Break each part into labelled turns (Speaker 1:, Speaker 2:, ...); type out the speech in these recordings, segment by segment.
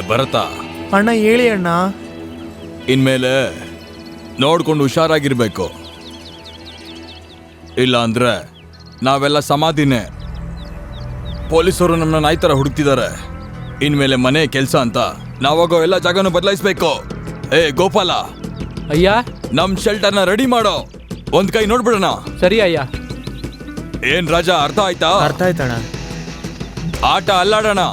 Speaker 1: ಭರತ,
Speaker 2: ಅಣ್ಣ ಹೇಳಿ ಅಣ್ಣ.
Speaker 1: ಇನ್ಮೇಲೆ ನೋಡ್ಕೊಂಡು ಹುಷಾರಾಗಿರ್ಬೇಕು, ಇಲ್ಲ ಅಂದ್ರೆ ನಾವೆಲ್ಲ ಸಮಾಧಿನೇ. ಪೊಲೀಸರು ನಮ್ಮನ್ನ ನಾಯಿ ಥರ ಹುಡುಕ್ತಿದ್ದಾರೆ. ಇನ್ಮೇಲೆ ಮನೆ ಕೆಲಸ ಅಂತ ನಾವಾಗೋ ಎಲ್ಲ ಜಾಗನೂ ಬದಲಾಯಿಸ್ಬೇಕು. ಗೋಪಾಲ,
Speaker 3: ಅಯ್ಯ,
Speaker 1: ನಮ್ ಶೆಲ್ಟರ್ನ ರೆಡಿ ಮಾಡೋ. ಒಂದ್ ಕೈ ನೋಡ್ಬಿಡೋಣ.
Speaker 3: ಸರಿ ಅಯ್ಯ.
Speaker 1: ಏನ್ ರಾಜ, ಅರ್ಥ ಆಯ್ತಾ?
Speaker 2: ಅರ್ಥ ಆಯ್ತಣ್ಣ.
Speaker 1: ಆಟ ಅಲ್ಲಾಡೋಣ.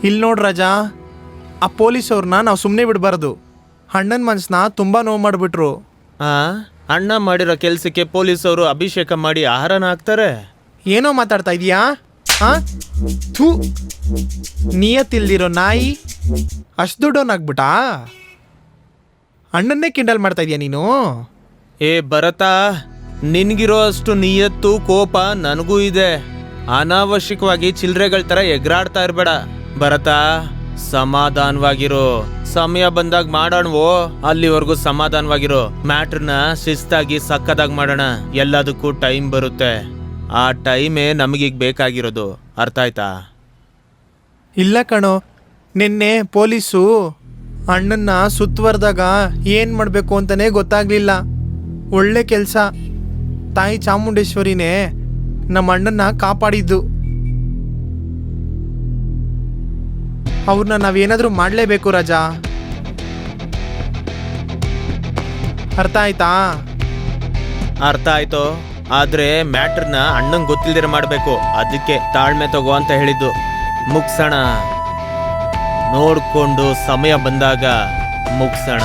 Speaker 2: ಇಲ್ಲಿ ನೋಡ್ ರಾಜಾ, ಆ ಪೊಲೀಸವ್ರನ್ನ ನಾವು ಸುಮ್ಮನೆ ಬಿಡಬಾರ್ದು. ಅಣ್ಣನ ಮನಸ್ಸನ್ನ ತುಂಬ ನೋವು ಮಾಡಿಬಿಟ್ರು.
Speaker 4: ಅಣ್ಣ ಮಾಡಿರೋ ಕೆಲ್ಸಕ್ಕೆ ಪೊಲೀಸವರು ಅಭಿಷೇಕ ಮಾಡಿ ಆಹಾರನ ಹಾಕ್ತಾರೆ.
Speaker 2: ಏನೋ ಮಾತಾಡ್ತಾ ಇದೀಯಾ? ಥೂ, ನಿಯತ್ತಿಲ್ದಿರೋ ನಾಯಿ ಅಷ್ಟು ದೊಡ್ಡವನಾಗ್ಬಿಟ್ಟಾ? ಅಣ್ಣನ್ನೇ ಕಿಂಡಲ್ ಮಾಡ್ತಾ ಇದೀಯ ನೀನು?
Speaker 4: ಭರತ, ನಿನ್ಗಿರೋ ಅಷ್ಟು ನಿಯತ್ತು ಕೋಪ ನನಗೂ ಇದೆ. ಅನಾವಶ್ಯಕವಾಗಿ ಚಿಲ್ರೆಗಳ ತರ ಎಗರಾಡ್ತಾ ಇರ್ಬೇಡ ಭರತ. ಸಮಾಧಾನವಾಗಿರೋ, ಸಮಯ ಬಂದಾಗ ಮಾಡೋಣವೋ, ಅಲ್ಲಿವರೆಗೂ ಸಮಾಧಾನವಾಗಿರೋ. ಮ್ಯಾಟ್ರನ್ನ ಶಿಸ್ತಾಗಿ ಸಕ್ಕದಾಗಿ ಮಾಡೋಣ. ಎಲ್ಲದಕ್ಕೂ ಟೈಮ್ ಬರುತ್ತೆ. ಆ ಟೈಮೇ ನಮಗೀಗ ಬೇಕಾಗಿರೋದು. ಅರ್ಥ ಆಯ್ತಾ?
Speaker 2: ಇಲ್ಲ ಕಣೋ, ನಿನ್ನೆ ಪೊಲೀಸು ಅಣ್ಣನ್ನ ಸುತ್ತುವರೆದಾಗ ಏನು ಮಾಡಬೇಕು ಅಂತಲೇ ಗೊತ್ತಾಗ್ಲಿಲ್ಲ. ಒಳ್ಳೆ ಕೆಲಸ, ತಾಯಿ ಚಾಮುಂಡೇಶ್ವರಿನೇ ನಮ್ಮ ಅಣ್ಣನ್ನ ಕಾಪಾಡಿದ್ದು. ಅವ್ರನ್ನ ನಾವೇನಾದರೂ ಮಾಡಲೇಬೇಕು ರಾಜಾ. ಅರ್ಥ ಆಯ್ತಾ?
Speaker 4: ಅರ್ಥ ಆಯ್ತು. ಆದ್ರೆ ಮ್ಯಾಟ್ರನ್ನ ಅಣ್ಣಂಗೆ ಗೊತ್ತಿಲ್ದಿರ ಮಾಡ್ಬೇಕು. ಅದಕ್ಕೆ ತಾಳ್ಮೆ ತಗೋ ಅಂತ ಹೇಳಿದ್ದು. ಮುಗ್ಸೋಣ, ನೋಡ್ಕೊಂಡು ಸಮಯ ಬಂದಾಗ ಮುಗ್ಸೋಣ.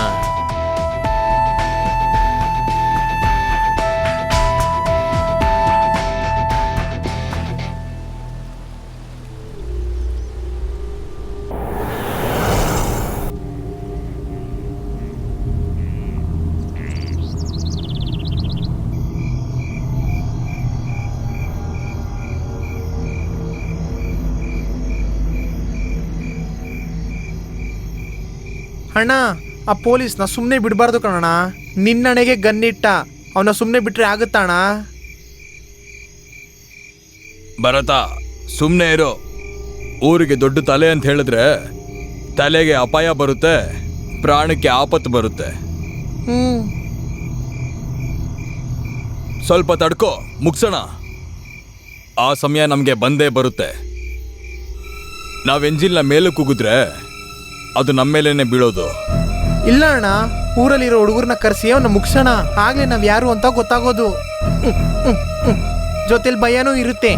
Speaker 2: ಅಣ್ಣ, ಆ ಪೊಲೀಸ್ನ ಸುಮ್ಮನೆ ಬಿಡಬಾರ್ದು ಕಣಣ್ಣ. ನಿನ್ನಣೆಗೆ ಗನ್ನಿಟ್ಟ ಅವನ್ನ ಸುಮ್ಮನೆ ಬಿಟ್ರೆ ಆಗುತ್ತಣ್ಣ?
Speaker 1: ಭರತ, ಸುಮ್ಮನೆ ಇರೋ. ಊರಿಗೆ ದೊಡ್ಡ ತಲೆ ಅಂತ ಹೇಳಿದ್ರೆ ತಲೆಗೆ ಅಪಾಯ ಬರುತ್ತೆ, ಪ್ರಾಣಕ್ಕೆ ಆಪತ್ತು ಬರುತ್ತೆ. ಸ್ವಲ್ಪ ತಡ್ಕೋ, ಮುಗ್ಸೋಣ. ಆ ಸಮಯ ನಮಗೆ ಬಂದೇ ಬರುತ್ತೆ. ನಾವು ಎಂಜಿನ್ನ ಮೇಲೆ ಕೂಗಿದ್ರೆ ಅದು ನಮ್ಮ ಮೇಲೇನೆ ಬೀಳೋದು.
Speaker 2: ಇಲ್ಲ ಅಣ್ಣ, ಊರಲ್ಲಿರೋ ಹುಡುಗರನ್ನ ಕರೆಸಿ ಅವನ್ನ ಮುಗ್ಸೋಣ. ಆಗ್ಲೇ ನಾವ್ ಯಾರು ಅಂತ ಗೊತ್ತಾಗೋದು. ಜೊತೆಲಿ ಭಯನೂ ಇರುತ್ತೆ.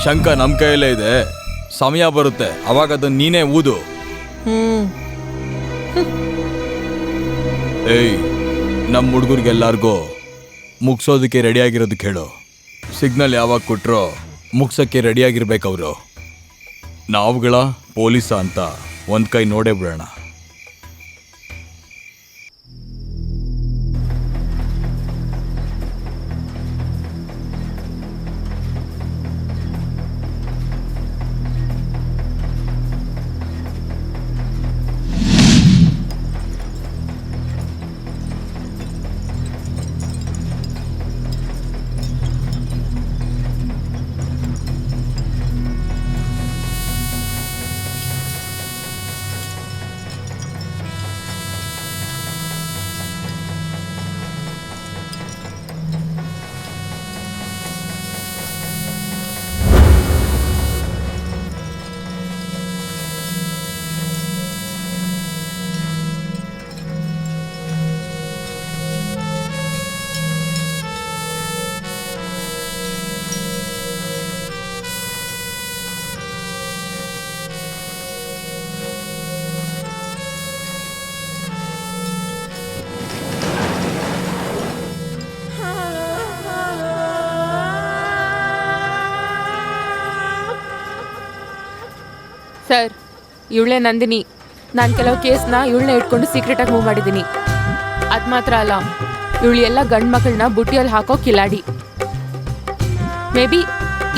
Speaker 1: ಶಂಕ ನಮ್ಮ ಕೈಯಲ್ಲೇ ಇದೆ. ಸಮಯ ಬರುತ್ತೆ, ಅವಾಗ ಅದನ್ನ ನೀನೇ ಊದು. ಏಯ್, ನಮ್ಮ ಹುಡುಗರಿಗೆಲ್ಲಾರ್ಗೂ ಮುಗ್ಸೋದಕ್ಕೆ ರೆಡಿಯಾಗಿರೋದಕ್ಕೆ ಹೇಳು. ಸಿಗ್ನಲ್ ಯಾವಾಗ ಕೊಟ್ರೋ ಮುಗ್ಸೋಕ್ಕೆ ರೆಡಿಯಾಗಿರ್ಬೇಕವರು. ನಾವುಗಳ ಪೊಲೀಸ ಅಂತ ಒಂದು ಕೈ ನೋಡೇ ಬಿಡೋಣ.
Speaker 5: ಸರ್, ಇವಳೇ ನಂದಿನಿ.
Speaker 3: ನಾನು ಕೆಲವು ಕೇಸ್ನ ಇವಳನ್ನ ಇಟ್ಕೊಂಡು ಸೀಕ್ರೆಟಾಗಿ ಮೂವ್ ಮಾಡಿದ್ದೀನಿ. ಅದು ಮಾತ್ರ ಅಲ್ಲ, ಇವಳು ಎಲ್ಲ ಗಂಡು ಮಕ್ಕಳನ್ನ ಬುಟ್ಟಿಯಲ್ಲಿ ಹಾಕೋ ಕಿಲಾಡಿ. ಮೇ ಬಿ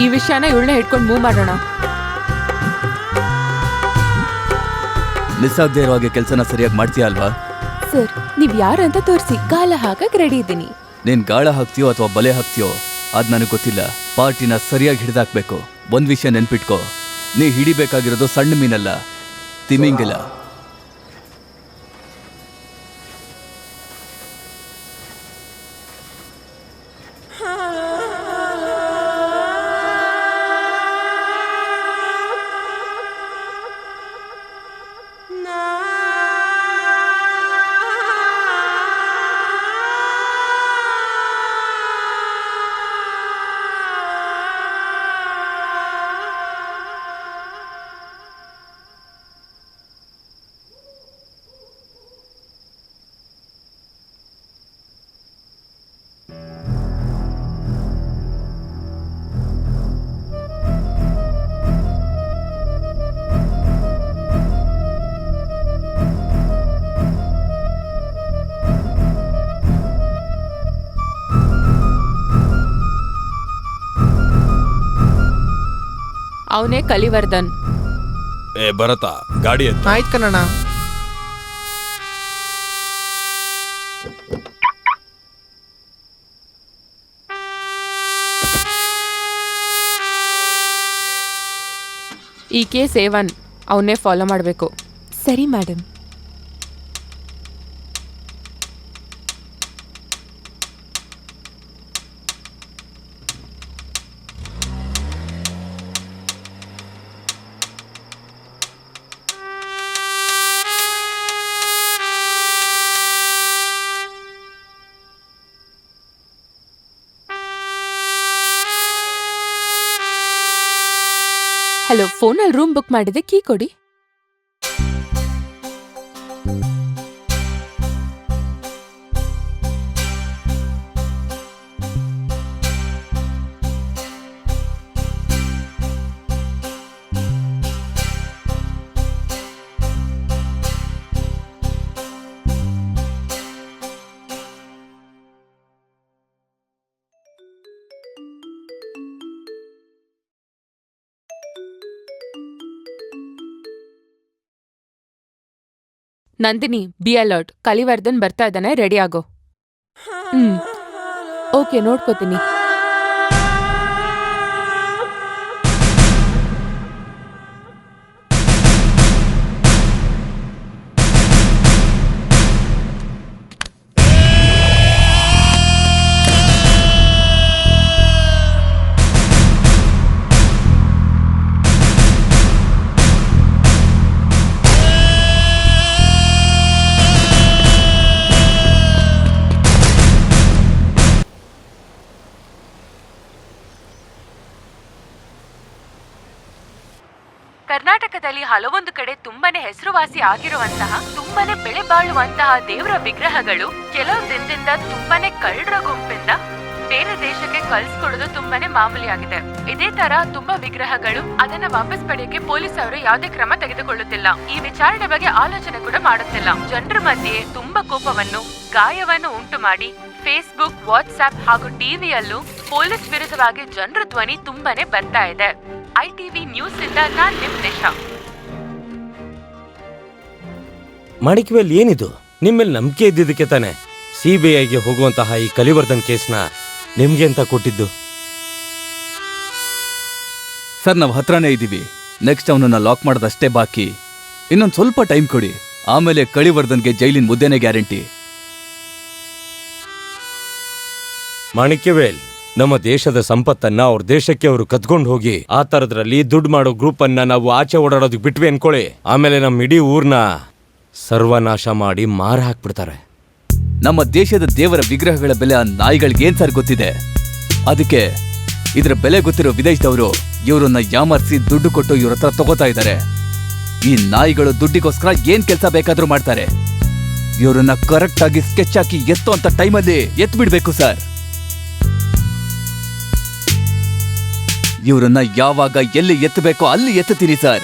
Speaker 3: ಈ ವಿಷಯನ ಇವಳನ್ನ ಇಟ್ಕೊಂಡು ಮೂವ್ ಮಾಡೋಣ.
Speaker 5: ಮಿಸ್ ಆಗದೆ ಇರೋ ಹಾಗೆ ಕೆಲಸನ ಸರಿಯಾಗಿ ಮಾಡ್ತೀಯ ಅಲ್ವಾ?
Speaker 3: ಸರ್, ನೀವ್ ಯಾರಂತ ತೋರಿಸಿ ಗಾಳ ಹಾಕಕ್ ರೆಡಿ ಇದ್ದೀನಿ.
Speaker 5: ನೀನ್ ಗಾಳ ಹಾಕ್ತೀಯೋ ಅಥವಾ ಬಲೆ ಹಾಕ್ತೀಯೋ ಅದ್ ನನಗೆ ಗೊತ್ತಿಲ್ಲ. ಪಾರ್ಟಿನ ಸರಿಯಾಗಿ ಹಿಡಿದಾಕ್ಬೇಕು. ಒಂದ್ ವಿಷಯ ನೆನ್ಪಿಟ್ಕೋ, ನೀ ಹಿಡಿಬೇಕಾಗಿರೋದು ಸಣ್ಣ ಮೀನಲ್ಲ, ತಿಮಿಂಗಿಲ.
Speaker 3: ಅವನೇ ಕಲಿವರ್ಧನ್.
Speaker 1: ಏ ಭರತ, ಗಾಡಿ ಎತ್ತು.
Speaker 2: ಆಯ್ತು ಕಣಣ್ಣ.
Speaker 3: ಈ ಕೇಸ್ A1 ಅವನ್ನೇ ಫಾಲೋ ಮಾಡಬೇಕು. ಸರಿ ಮೇಡಮ್. ಹಲೋ, ಫೋನಲ್ಲಿ ರೂಮ್ ಬುಕ್ ಮಾಡಿದೆ, ಕೀ ಕೊಡಿ. Nandini, be alert. ಕಲಿವರ್ಧನ್ ಬರ್ತಾ ಇದ್ದಾನೆ, ರೆಡಿ ಆಗೋ. ಓಕೆ, ನೋಡ್ಕೋತೀನಿ. ಕರ್ನಾಟಕದಲ್ಲಿ ಹಲವೊಂದು ಕಡೆ ತುಂಬಾನೇ ಹೆಸರುವಾಸಿ ಆಗಿರುವಂತಹ, ತುಂಬಾನೇ ಬೆಳೆ ಬಾಳುವಂತಹ ದೇವರ ವಿಗ್ರಹಗಳು ಕೆಲವು ದಿನದಿಂದ ತುಂಬಾನೇ ಕಳ್ಳರ ಗುಂಪಿಂದ ಬೇರೆ ದೇಶಕ್ಕೆ ಕಳ್ಸಿಕೊಡೋದು ತುಂಬಾನೇ ಮಾಮೂಲಿಯಾಗಿದೆ. ಇದೇ ತರ ತುಂಬಾ ವಿಗ್ರಹಗಳು ಅದನ್ನ ವಾಪಸ್ ಪಡೆಯೋಕೆ ಪೊಲೀಸ್ ಅವರು ಯಾವುದೇ ಕ್ರಮ ತೆಗೆದುಕೊಳ್ಳುತ್ತಿಲ್ಲ. ಈ ವಿಚಾರಣೆ ಬಗ್ಗೆ ಆಲೋಚನೆ ಕೂಡ ಮಾಡುತ್ತಿಲ್ಲ. ಜನರ ಮಧ್ಯೆ ತುಂಬಾ ಕೋಪವನ್ನು, ಗಾಯವನ್ನು ಉಂಟು ಮಾಡಿ ಫೇಸ್ಬುಕ್, ವಾಟ್ಸ್ಆಪ್ ಹಾಗೂ ಟಿವಿಯಲ್ಲೂ ಪೊಲೀಸ್ ವಿರುದ್ಧವಾಗಿ ಜನರ ಧ್ವನಿ ತುಂಬಾನೇ ಬರ್ತಾ ಇದೆ. ITV ನ್ಯೂಸ್ ಇಂದ ನಾನ್ ನಿಮ್ ದೇಶ.
Speaker 6: ಮಾಣಿಕ್ಯವೇಲ್, ಏನಿದು? ನಿಮ್ಮೇಲೆ ನಂಬಿಕೆ ಇದ್ದಿದ್ದಕ್ಕೆ ತಾನೆ CBIಗೆ ಹೋಗುವಂತಹ ಈ ಕಲಿವರ್ಧನ್ ಕೇಸ್ನ ನಿಮ್ಗೆ ಅಂತ ಕೊಟ್ಟಿದ್ದು.
Speaker 5: ಸರ್, ನಾವು ಹತ್ರನೇ ಇದ್ದೀವಿ. ನೆಕ್ಸ್ಟ್ ಅವನನ್ನ ಲಾಕ್ ಮಾಡೋದಷ್ಟೇ ಬಾಕಿ. ಇನ್ನೊಂದು ಸ್ವಲ್ಪ ಟೈಮ್ ಕೊಡಿ, ಆಮೇಲೆ ಕಲಿವರ್ಧನ್ಗೆ ಜೈಲಿನ ಮುದ್ದೆನೇ ಗ್ಯಾರಂಟಿ.
Speaker 6: ಮಾಣಿಕ್ಯವೇಲ್, ನಮ್ಮ ದೇಶದ ಸಂಪತ್ತನ್ನ ಅವ್ರ ದೇಶಕ್ಕೆ ಅವರು ಕತ್ಕೊಂಡು ಹೋಗಿ ಆ ತರದ್ರಲ್ಲಿ ದುಡ್ಡು ಮಾಡೋ ಗ್ರೂಪ್ ಅನ್ನ ನಾವು ಆಚೆ ಓಡಾಡೋದಕ್ಕೆ ಬಿಟ್ವಿ ಅನ್ಕೊಳ್ಳಿ, ಆಮೇಲೆ ನಮ್ಮ ಇಡೀ ಊರ್ನ ಸರ್ವನಾಶ ಮಾಡಿ ಮಾರ ಹಾಕ್ಬಿಡ್ತಾರೆ.
Speaker 5: ನಮ್ಮ ದೇಶದ ದೇವರ ವಿಗ್ರಹಗಳ ಬೆಲೆ ಆ ನಾಯಿಗಳಿಗೇನ್ ಸರ್ ಗೊತ್ತಿದೆ? ಅದಕ್ಕೆ ಇದರ ಬೆಲೆ ಗೊತ್ತಿರೋ ವಿದೇಶದವರು ಇವರನ್ನ ಯಾಮರ್ಸಿ ದುಡ್ಡು ಕೊಟ್ಟು ಇವ್ರ ಹತ್ರ ತಗೋತಾ ಇದ್ದಾರೆ. ಈ ನಾಯಿಗಳು ದುಡ್ಡಿಗೋಸ್ಕರ ಏನ್ ಕೆಲಸ ಬೇಕಾದ್ರೂ ಮಾಡ್ತಾರೆ. ಇವರನ್ನ ಕರೆಕ್ಟ್ ಆಗಿ ಸ್ಕೆಚ್ ಹಾಕಿ ಎತ್ತು ಅಂತ ಟೈಮಲ್ಲಿ ಎತ್ತು ಬಿಡ್ಬೇಕು ಸರ್. ಇವರನ್ನ ಯಾವಾಗ ಎಲ್ಲಿ ಎತ್ತಬೇಕೋ ಅಲ್ಲಿ ಎತ್ತುತ್ತೀನಿ ಸರ್.